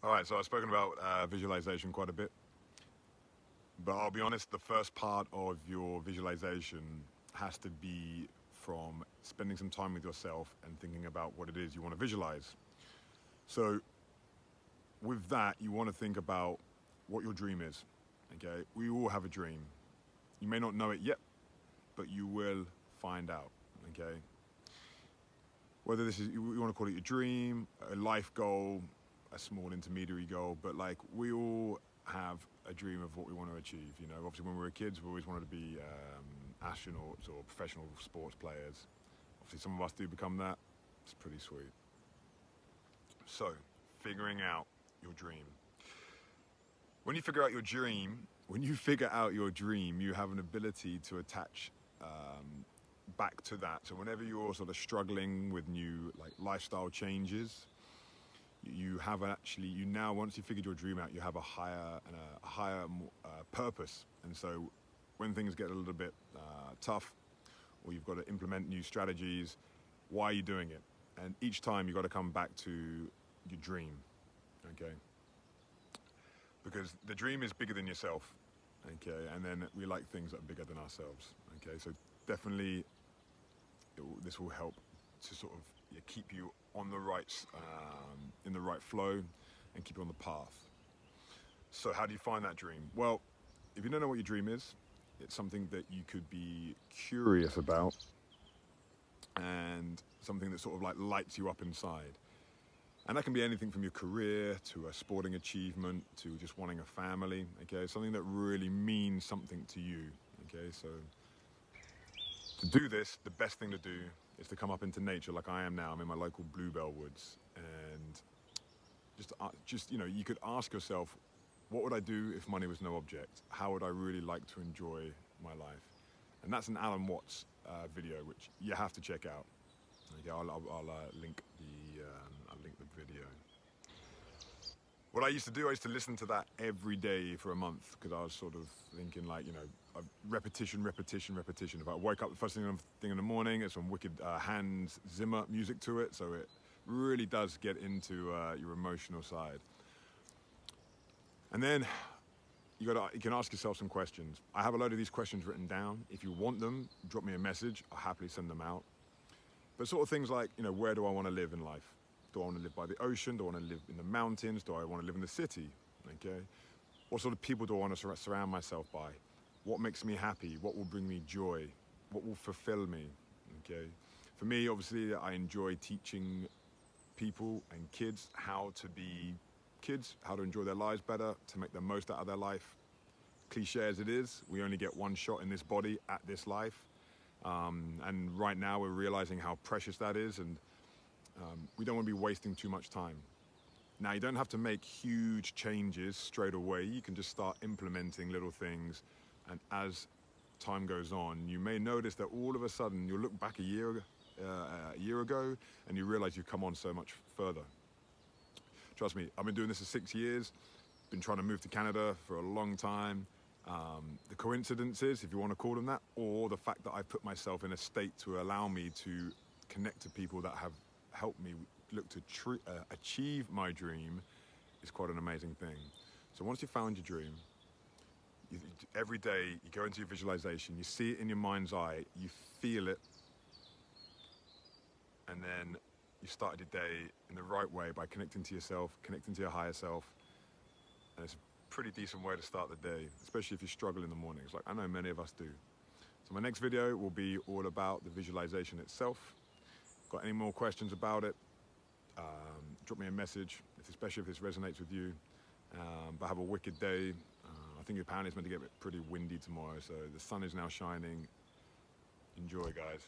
All right, so I've spoken about visualization quite a bit, but I'll be honest, the first part of your visualization has to be from spending some time with yourself and thinking about what it is you want to visualize. So, with that, you want to think about what your dream is. Okay, we all have a dream. You may not know it yet, but you will find out. Okay, whether this is you want to call it your dream, a life goal, a small intermediary goal, but like we all have a dream of what we want to achieve. You know, obviously when we were kids, we always wanted to be astronauts or professional sports players. Obviously, some of us do become that. It's pretty sweet. So, figuring out your dream. When you figure out your dream, when you figure out your dream, you have an ability to attach back to that. So whenever you're sort of struggling with new like lifestyle changes, you have actually you now once you figured your dream out, you have a higher purpose. And so when things get a little bit tough, or you've got to implement new strategies, why are you doing it? And each time you've got to come back to your dream, okay? Because the dream is bigger than yourself, okay? And then we like things that are bigger than ourselves, okay? So definitely this will help to sort of keep you on the right, in the right flow and keep you on the path. So how do you find that dream? Well, if you don't know what your dream is, it's something that you could be curious about and something that sort of like lights you up inside. And that can be anything from your career to a sporting achievement to just wanting a family, okay? Something that really means something to you, okay? So to do this, the best thing to do is to come up into nature like I am now. I'm in my local bluebell woods, and just you could ask yourself, what would I do if money was no object? How would I really like to enjoy my life? And that's an Alan Watts video, which you have to check out. Okay, I'll link the video. What I used to do, I used to listen to that every day for a month because I was sort of thinking like, repetition, repetition, repetition. If I wake up the first thing in the morning, there's some wicked Hans Zimmer music to it, so it really does get into your emotional side. And then you can ask yourself some questions. I have a load of these questions written down. If you want them, drop me a message. I'll happily send them out. But sort of things like, where do I want to live in life? Do I want to live by the ocean? Do I want to live in the mountains? Do I want to live in the city? Okay. What sort of people do I want to surround myself by? What makes me happy? What will bring me joy? What will fulfill me? Okay. For me, obviously, I enjoy teaching people and kids how to be kids, how to enjoy their lives better, to make the most out of their life. Cliche as it is, we only get one shot in this body at this life. And right now we're realizing how precious that is, and we don't want to be wasting too much time. Now, you don't have to make huge changes straight away. You can just start implementing little things, and as time goes on, you may notice that all of a sudden you'll look back a year ago, and you realize you've come on so much further. Trust me, I've been doing this for 6 years, been trying to move to Canada for a long time. The coincidences, if you want to call them that, or the fact that I put myself in a state to allow me to connect to people that have helped me look to achieve my dream is quite an amazing thing. So once you've found your dream, every day you go into your visualization, you see it in your mind's eye, you feel it, and then you started your day in the right way by connecting to yourself, connecting to your higher self. And it's a pretty decent way to start the day, especially if you struggle in the mornings, like I know many of us do. So my next video will be all about the visualization itself. Got any more questions about it, drop me a message, especially if this resonates with you. But have a wicked day. I think apparently it's meant to get pretty windy tomorrow, so the sun is now shining. Enjoy, guys.